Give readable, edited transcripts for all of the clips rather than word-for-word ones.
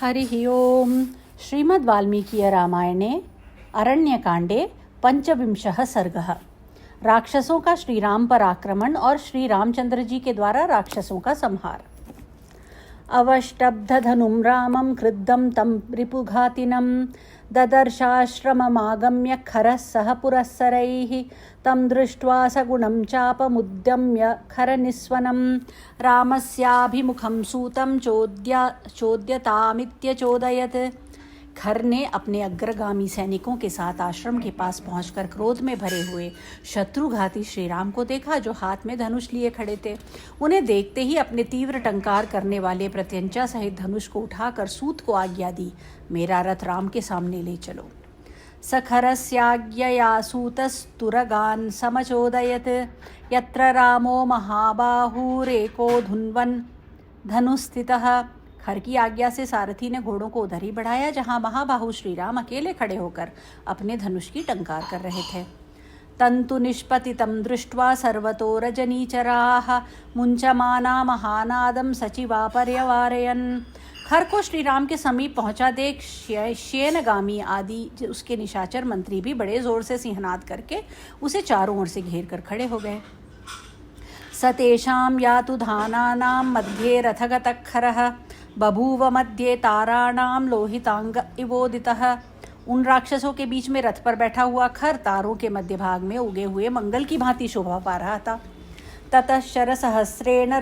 हरिः ओम्। श्रीमद्वाल्मीकीय रामायणे अरण्यकांडे पंचविंशः सर्गः। राक्षसों का श्रीराम पर आक्रमण और श्री रामचंद्र जी के द्वारा राक्षसों का संहार। अवष्टब्धधनुं रामं क्रुद्धं तं रिपुघातिनं ददर्शाश्रममागम्य खरः सह पुरस्सरैः तं दृष्ट्वा सगुणं चापमुद्यम्य खरनिस्वनं रामस्याभिमुखं सूतं चोद्यतामित्यचोदयत्। खर ने अपने अग्रगामी सैनिकों के साथ आश्रम के पास पहुंचकर क्रोध में भरे हुए शत्रुघाती श्रीराम को देखा, जो हाथ में धनुष लिए खड़े थे। उन्हें देखते ही अपने तीव्र टंकार करने वाले प्रत्यंचा सहित धनुष को उठाकर सूत को आज्ञा दी, मेरा रथ राम के सामने ले चलो। सखरस्याज्ञया सूतस्तुरगान् समचोदयत् यत्र रामो महाबाहुरेको धुन्वन् धनुस्थितः। खर की आज्ञा से सारथी ने घोड़ों को उधर ही बढ़ाया जहां महाबाहु श्रीराम अकेले खड़े होकर अपने धनुष की टंकार कर रहे थे। तंतु निष्पतितं दृष्ट्वा सर्वतो रजनीचराः मुंचमाना महानादं सचिवा पर्यवारयन्। खर को श्रीराम के समीप पहुंचा देख श्येनगामी आदि उसके निशाचर मंत्री भी बड़े जोर से सिंहनाद करके उसे चारों ओर से घेर कर खड़े हो गए। सतेषां यातु धानानां मध्ये रथगतः खरः बभूव मध्ये ताराणां लोहितांग इवोदितः। उन राक्षसों के बीच में रथ पर बैठा हुआ खर तारों के मध्य भाग में उगे हुए मंगल की भांति शोभा पा रहा था। ततः शरसहस्रेण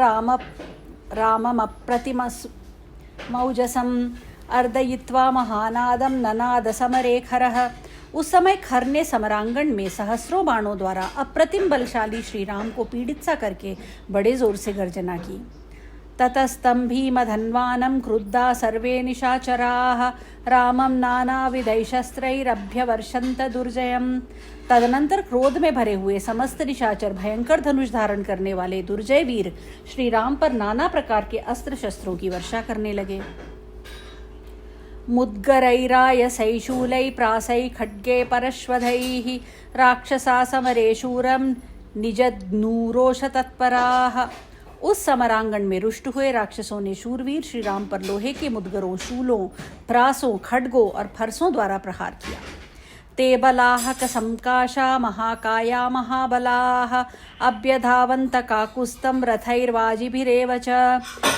राममप्रतिमौजसम् अर्दयित्वा महानादं ननाद समरे खरः। उस समय खर ने समरांगण में सहस्रों बाणों द्वारा अप्रतिम बलशाली श्रीराम को पीड़ित सा करके बड़े जोर से गर्जना की। ततस्तं भीमधन्वानं क्रुद्धा सर्वे निशाचराः रामं नानाविधैशस्त्रैरभ्यवर्षन्त दुर्जयम्। तदनंतर क्रोध में भरे हुए समस्त निशाचर भयंकर धनुष धारण करने वाले दुर्जय वीर श्रीराम पर नाना प्रकार के अस्त्र शस्त्रों की वर्षा करने लगे। मुद्गरैरायसैशूलै प्रासै खड्गे परश्वधैः राक्षसा समरे शूरं निजघ्नूरोष तत्पराः। उस समरांगण में रुष्ट हुए राक्षसों ने शूरवीर श्रीराम पर लोहे के मुद्गरों, शूलों, प्रासों, खड्गों और फरसों द्वारा प्रहार किया। ते बलाः कसंकाशा महाकाया महाबलाः अभ्यधावन्त काकुस्तं रथैर्वाजिभिरेव च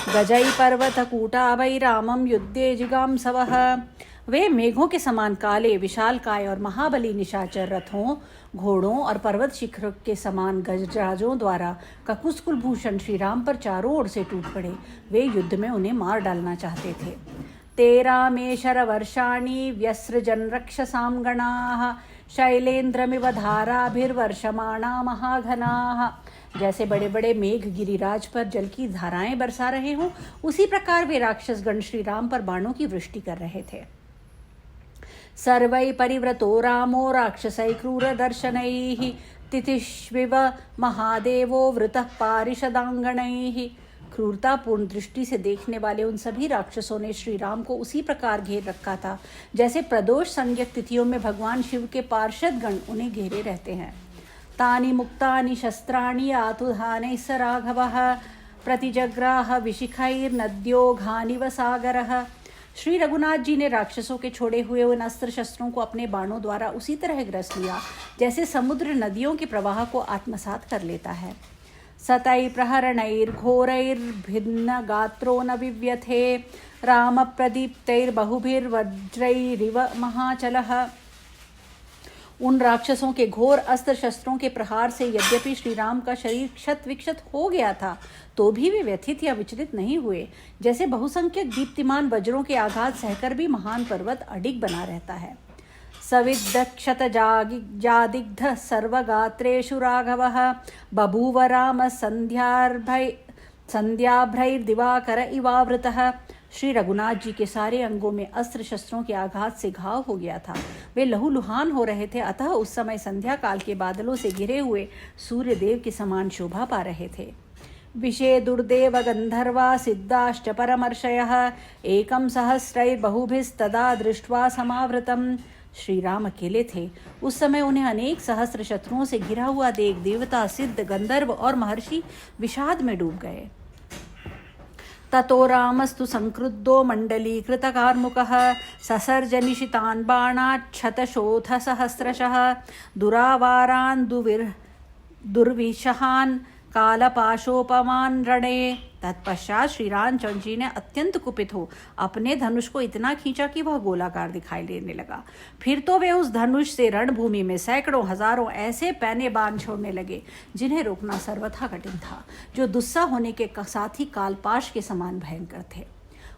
गजै पर्वतकूटाभै रामं युद्धे जिगांसवः। वे मेघों के समान काले, विशालकाय और महाबली निशाचर रथों, घोड़ों और पर्वत शिखर के समान गजराजों द्वारा ककुस कुलभूषण श्रीराम पर चारों ओर से टूट पड़े। वे युद्ध में उन्हें मार डालना चाहते थे। तेरामेशर वर्षाणि व्यसृजन् रक्षसां गणाः शैलेन्द्रमिव धाराभिर्वर्षमाणा महाघनाः। जैसे बड़े बड़े मेघ गिरिराज पर जल की धाराएं बरसा रहे हों, उसी प्रकार वे राक्षसगण श्रीराम पर बाणों की वृष्टि कर रहे थे। सर्वै परिव्रतो रामो राक्षसै क्रूरदर्शनैः तितिष्विव महादेवो वृतः पारिषदांगणैः। क्रूरतापूर्ण दृष्टि से देखने वाले उन सभी राक्षसों ने श्रीराम को उसी प्रकार घेर रखा था जैसे प्रदोष संज्ञक तिथियों में भगवान शिव के पार्षद गण उन्हें घेरे रहते हैं। तानि मुक्तानि शस्त्राणि आतुधानैः स राघवः प्रतिजग्राह विशिखैर्नद्यो घानिव सागरः। श्री रघुनाथ जी ने राक्षसों के छोड़े हुए उन अस्त्र शस्त्रों को अपने बाणों द्वारा उसी तरह ग्रस लिया जैसे समुद्र नदियों के प्रवाह को आत्मसात कर लेता है। सतै प्रहरणैर्घोरैर्भिन्न गात्रो न विव्यथे राम प्रदीप्तैर्बहुभिर्वज्रैरिव महाचलः। उन राक्षसों के घोर अस्त्र शस्त्रों के प्रहार से यद्यपि श्रीराम का शरीर क्षत विक्षत हो गया था, तो भी वे व्यथित या विचलित नहीं हुए, जैसे बहुसंख्यक दीप्तिमान वज्रों के आघात सहकर भी महान पर्वत अडिग बना रहता है। सविद्धक्षत जादिग्ध सर्वगात्रेषु राघवः बभूव राम संध्याभ्रैर्दिवाकर इवावृतः। श्री रघुनाथ जी के सारे अंगों में अस्त्र शस्त्रों के आघात से घाव हो गया था। वे लहूलुहान हो रहे थे, अतः उस समय संध्या काल के बादलों से घिरे हुए सूर्यदेव के समान शोभा पा रहे थे। विषे दुर्देव गंधर्वा सिद्धाश्च परमर्षयः एकं सहस्रैर्बहुभिस्तदा दृष्ट्वा समावृतम्। श्री राम अकेले थे। उस समय उन्हें अनेक सहस्र शत्रुओं से घिरा हुआ देख देवता, सिद्ध, गंधर्व और महर्षि विषाद में डूब गए। ततो रामस्तु संक्रुद्धो मण्डलीकृतकार्मुकः ससर्ज निशितान् बाणात् शतशोऽथ सहस्रशः दुरावारान् दुर्विशहान् कालपाशोपमान रणे। तत्पश्चात श्री रामचंद्र जी ने अत्यंत कुपित हो अपने धनुष को इतना खींचा कि वह गोलाकार दिखाई देने लगा। फिर तो वे उस धनुष से रणभूमि में सैकड़ों हजारों ऐसे पैने बाण छोड़ने लगे जिन्हें रोकना सर्वथा कठिन था, जो दुस्सा होने के साथ ही कालपाश के समान भयंकर थे।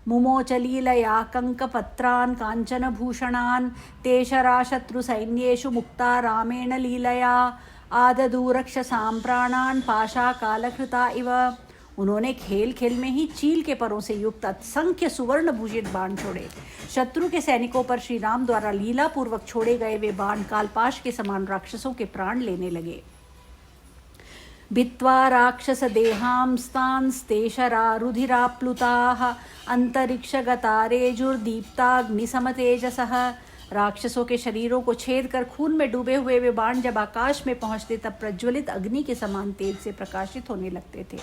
मुमोचलीलया कंकपत्रान् कांचनभूषणान् तेशरा शत्रुसैन्येषु मुक्ता रामेण लीलया आददूरक्षसां प्राणान् पाशा कालकृता इव। उन्होंने खेल खेल में ही चील के परों से युक्त असंख्य सुवर्ण भूषित बाण छोड़े। शत्रु के सैनिकों पर श्री राम द्वारा लीला पूर्वक छोड़े गए वे बाण कालपाश के समान राक्षसों के प्राण लेने लगे। भित्वा राक्षस देहांस्तांस्तेशरा रुधिराप्लुताः अंतरिक्षगता रेजुर्दीप्ताग्निसमतेजसः। राक्षसों के शरीरों को छेद कर खून में डूबे हुए वे बाण जब आकाश में पहुंचते तब प्रज्वलित अग्नि के समान तेज से प्रकाशित होने लगते थे।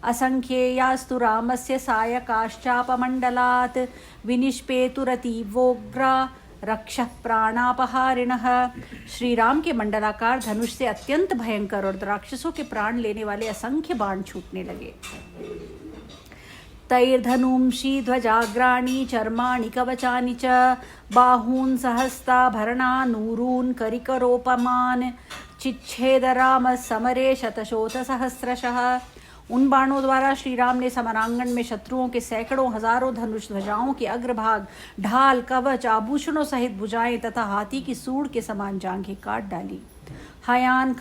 असंख्येयास्तु रामस्य सायकाश्चापमण्डलात् विनिष्पेतुरतीवोग्रा रक्षः प्राणापहारिणः। श्री राम के मंडलाकार धनुष से अत्यंत भयंकर और राक्षसों के प्राण लेने वाले असंख्य बाण छूटने लगे। तैर्धनूंषि ध्वजाग्राणि चर्माणि कवचानि च बाहून् सहस्ताभरणानूरून् करिकरोपमान् चिच्छेद राम समरे शतशोथ सहस्रशः। उन बाणों द्वारा श्री राम ने समरांगण में शत्रुओं के सैकड़ों हजारों धनुष ध्वजाओं के अग्रभाग, ढाल, कवच, आभूषणों सहित भुजाएं तथा हाथी की सूंड के समान जांघें काट डाली। हयान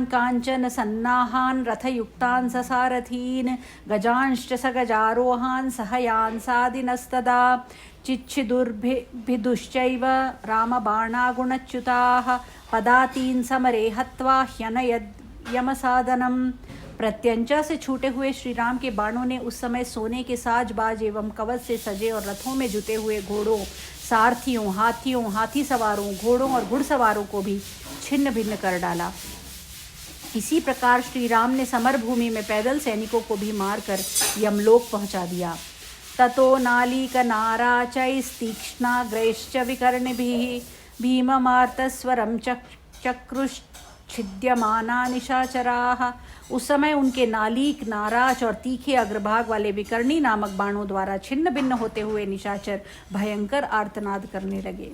कांचन सन्नाहान रथयुक्तान ससारथीन गजांश्च सगजारोहान सहयांसादिनस्तदा चिच्छिदुर्भिदुश्चैव रामबाणागुणच्युताः पदातीन समरे हत्वा ह्यनयद्यमसादनम्। प्रत्यंचा से छूटे हुए श्री राम के बाणों ने उस समय सोने के साजबाज एवं कवच से सजे और रथों में जुटे हुए घोड़ों, सारथियों, हाथियों, हाथी सवारों, घोड़ों और घुड़सवारों को भी छिन्न भिन्न कर डाला। इसी प्रकार श्री राम ने समर भूमि में पैदल सैनिकों को भी मारकर यमलोक पहुंचा दिया। ततो नालीकनाराचैस्तीक्ष्णाग्रैश्च विकर्णिभिः भीममार्तस्वरं चक्रुश्छिद्यमाना निशाचराः। उस समय उनके नालीक, नाराच और तीखे अग्रभाग वाले विकर्णी नामक बाणों द्वारा छिन्न भिन्न होते हुए निशाचर भयंकर आर्तनाद करने लगे।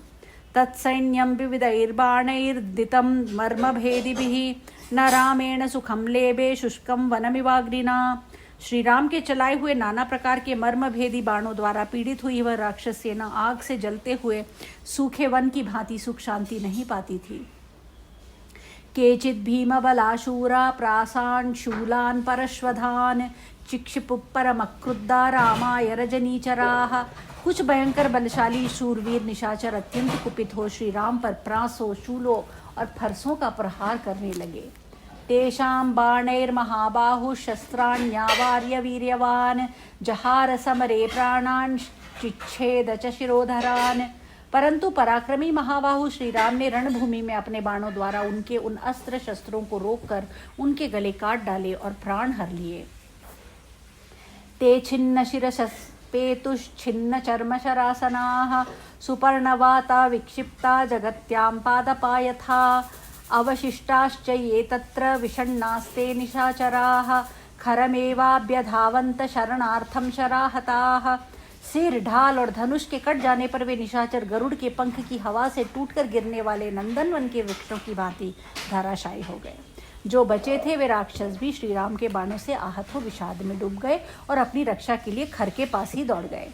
तत्सैन्यं विविधैर्बाणैर्दितं मर्मभेदिभिः न रामेण सुखं लेभे शुष्कं वनमिवाग्निना। श्री राम के चलाए हुए नाना प्रकार के मर्मभेदी बाणों द्वारा पीड़ित हुई वह राक्षस सेना आग से जलते हुए सूखे वन की भांति सुख शांति नहीं पाती थी। केचिद् भीमबलाशूरा प्रासान् शूलान् परश्वधान् चिक्षिपुपरमक्रुद्धा रामाय रजनीचराः। कुछ भयंकर बलशाली शूरवीर निशाचर अत्यंत कुपित हो श्री राम पर प्रासों, शूलों और फरसों का प्रहार करने लगे। तेषां बाणैर्महाबाहु शस्त्राण्यावार्य वीर्यवान् जहार समरे प्राणान् चिच्छेद च शिरोधरान्। परंतु पराक्रमी महाबाहु श्री राम ने रणभूमि में अपने बाणों द्वारा उनके उन अस्त्र शस्त्रों को रोककर उनके गले काट डाले और प्राण हर लिए। ते छिन्न शिरसस्पेतुश्छिन्न चर्मशरासनाः सुपर्णवाता विक्षिप्ता जगत्यां पादपायथा अवशिष्टाश्च ये तत्र विषण्णास्ते निशाचराः खरमेवाभ्यधावन्त शरणार्थं शराहताः। सिर, ढाल और धनुष के कट जाने पर वे निशाचर गरुड़ के पंख की हवा से टूटकर गिरने वाले नंदनवन के वृक्षों की भांति धराशायी हो गए। जो बचे थे वे राक्षस भी श्री राम के बाणों से आहत हो विषाद में डूब गए और अपनी रक्षा के लिए खर के पास ही दौड़ गए।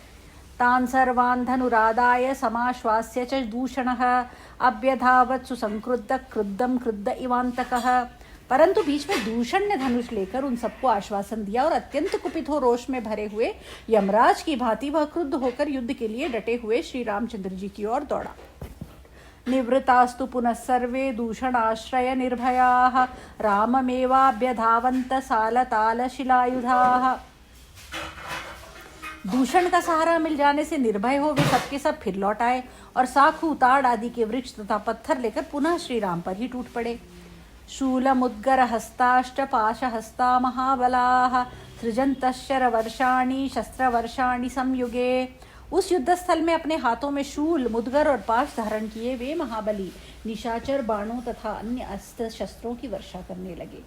तान् सर्वान् धनुरादाय समाश्वास्य च दूषणः अभ्यधावत् सुसंक्रुद्ध क्रुद्धं क्रुद्ध इवान्तकः। परंतु बीच में दूषण ने धनुष लेकर उन सबको आश्वासन दिया और अत्यंत कुपित हो रोष में भरे हुए यमराज की भांति वह क्रुद्ध होकर युद्ध के लिए डटे हुए श्री रामचंद्र जी की ओर दौड़ा। निवृत्तास्तु पुनः सर्वे दूषणाश्रय निर्भयाः राममेवाभ्यधावन्त सालताल शिलायुधाः। दूषण का सहारा मिल जाने से निर्भय हो वे सबके सब फिर लौट आए और साखू, ताड़ आदि के वृक्ष तथा पत्थर लेकर पुनः श्री राम पर ही टूट पड़े। शूलमुद्गरहस्ताष्टपाशहस्ता महाबलाः सृजन्तः शरवर्षाणि शस्त्रवर्षाणि संयुगे। उस युद्ध स्थल में अपने हाथों में शूल, मुद्गर और पाश धारण किए वे महाबली निशाचर बाणों तथा अन्य अस्त्र शस्त्रों की वर्षा करने लगे।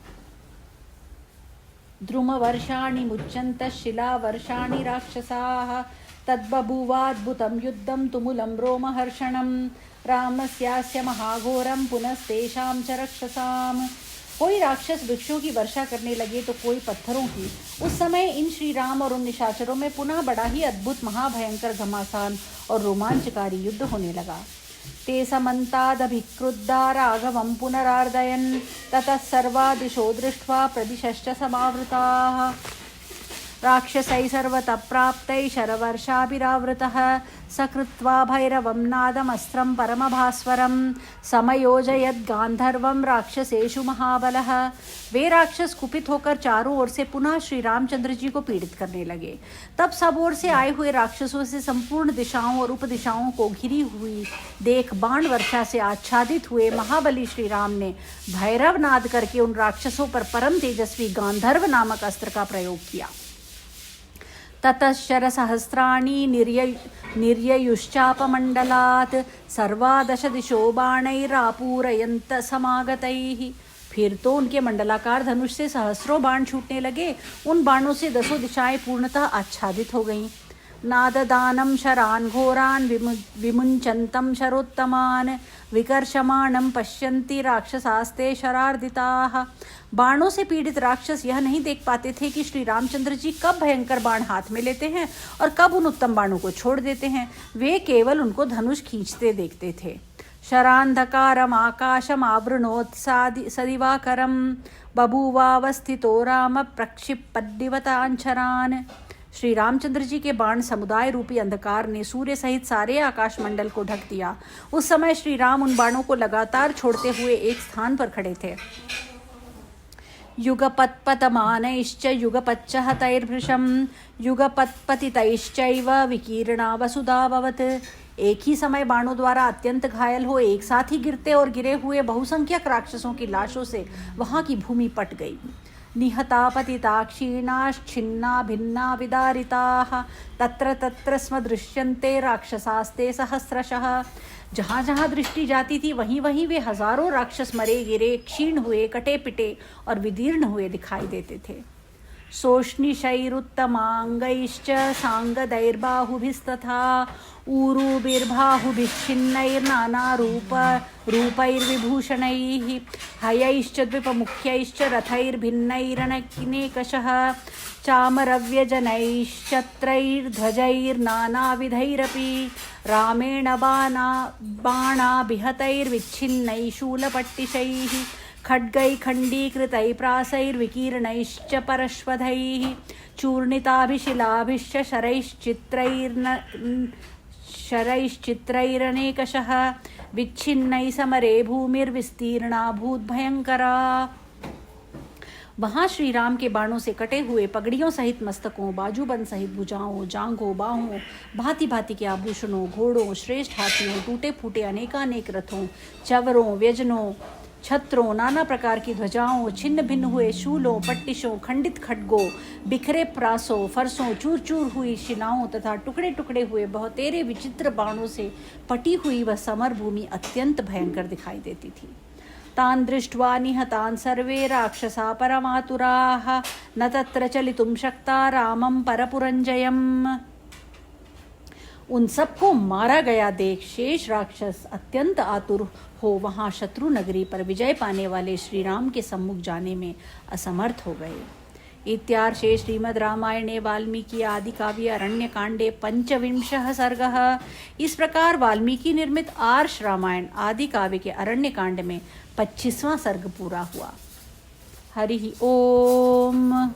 द्रुमवर्षाणि मुच्यन्तः शिलावर्षाणि राक्षसाः तद्बभूवाद्भुतं युद्धं तुमुलं रोमहर्षणं रामस्यास्य महाघोरं पुनस्तेषां च रक्षसाम्। कोई राक्षस वृक्षों की वर्षा करने लगे तो कोई पत्थरों की। उस समय इन श्री राम और उन निशाचरों में पुनः बड़ा ही अद्भुत महाभयंकर घमासान और रोमांचकारी युद्ध होने लगा। ते समन्तादभिक्रुद्धा राघवं पुनरार्दयन् ततः सर्वा दिशो दृष्ट्वा प्रदिशश्च समावृताः। राक्षसैः सर्वतः प्राप्तैः शरवर्षाभिरावृतः सकृत्वा भैरवं नादमस्त्रं परमभास्वरं समयोजयद् गान्धर्वं राक्षसेषु महाबलः। वे राक्षस कुपित होकर चारों ओर से पुनः श्री रामचंद्र जी को पीड़ित करने लगे। तब सब ओर से आए हुए राक्षसों से संपूर्ण दिशाओं और उपदिशाओं को घिरी हुई देख बाण वर्षा से आच्छादित हुए महाबली श्री राम ने भैरव नाद करके उन राक्षसों पर परम तेजस्वी गांधर्व नामक अस्त्र का प्रयोग किया। ततः शरसहस्राणि निर्ययुश्चापमण्डलात् सर्वादश दिशो बाणैरापूरयन्त समागतैः। फिर तो उनके मंडलाकार धनुष से सहस्रों बाण छूटने लगे। उन बाणों से दसों दिशाएं पूर्णतः आच्छादित हो गईं। नाददानं शरान् घोरान् विमुञ्चन्तं शरोत्तमान् विकर्षमाणं पश्यन्ति राक्षसास्ते शरार्दिताः। बाणों से पीड़ित राक्षस यह नहीं देख पाते थे कि श्री रामचंद्र जी कब भयंकर बाण हाथ में लेते हैं और कब उन उत्तम बाणों को छोड़ देते हैं। वे केवल उनको धनुष खींचते देखते थे। शरान्धकारम् आकाशम् आवृणोत् सदिवाकरं बभूवावस्थितो राम प्रक्षिपद्दिवतांचरान्। श्री रामचंद्र जी के बाण समुदाय रूपी अंधकार ने सूर्य सहित सारे आकाश मंडल को ढक दिया। उस समय श्री राम उन बाणों को लगातार छोड़ते हुए एक स्थान पर खड़े थे। युगपत्पतमानैश्च युगपच्चहतैर्भृशं युगपत्पतितैश्चैव विकीर्णा वसुधाभवत्। एक ही समय बाणों द्वारा अत्यंत घायल हो एक साथ ही गिरते और गिरे हुए बहुसंख्यक राक्षसों की लाशों से वहां की भूमि पट गई। निहता पतिता क्षीणाश्छिन्ना भिन्ना विदारिताः तत्र तत्र स्म दृश्यन्ते राक्षसास्ते सहस्रशः। जहाँ जहाँ दृष्टि जाती थी वहीं वहीं वे हजारों राक्षस मरे गिरे, क्षीण हुए, कटे पिटे और विदीर्ण हुए दिखाई देते थे। सोष्णिशैरुत्तमांगैश्च सांगदैर्बाहुभिस्तथा ऊरुभिर्बाहुभिश्चिन्नैर्नानारूपैर्विभूषणैः हयैश्च द्विपमुख्यैश्च रथैर्भिन्नैरनेकशः चामरव्यजनैश्चत्रैर्ध्वजैर्नानाविधैरपि रामेण बाणाभिहतैर्विच्छिन्नैः शूलपट्टिशैः खड्गैः खण्डीकृतैः प्रासैर्विकीर्णैश्च परश्वधैः चूर्णिताभिशिलाभिश्च शरैश्चित्रैरनेकशः विच्छिन्नैः समरे भूमिर्विस्तीर्णा भूद्भयंकरा। वहां श्री राम के बाणों से कटे हुए पगड़ियों सहित मस्तकों, बाजूबंद सहित भुजाओं, जांघों, बाहों, भांति भांति के आभूषणों, घोड़ों, श्रेष्ठ हाथियों, टूटे फूटे अनेकानेक रथों, चवरों, व्यजनों, छत्रों, नाना प्रकार की ध्वजाओं, छिन्न भिन्न हुए शूलों, पट्टिशों, खंडित खड्गों, बिखरे प्रासों, फरसों, चूर चूर हुई शिलाओं तथा टुकड़े टुकड़े हुए बहुतेरे विचित्र बाणों से पटी हुई वह समर भूमि अत्यंत भयंकर दिखाई देती थी। तान् दृष्ट्वा निहतान् सर्वे राक्षसा परमातुराः न तत्र चलितुं शक्ता रामं परपुरंजयम्। उन सबको मारा गया देख शेष राक्षस अत्यंत आतुर हो वहां शत्रु नगरी पर विजय पाने वाले श्री राम के सम्मुख जाने में असमर्थ हो गए। इत्यार्षे श्रीमद् रामायणे वाल्मीकि आदि काव्य अरण्य कांडे 25 सर्गः। इस प्रकार वाल्मीकि निर्मित आर्ष रामायण आदि काव्य के अरण्य कांड में 25वां सर्ग पूरा हुआ। हरि ओम।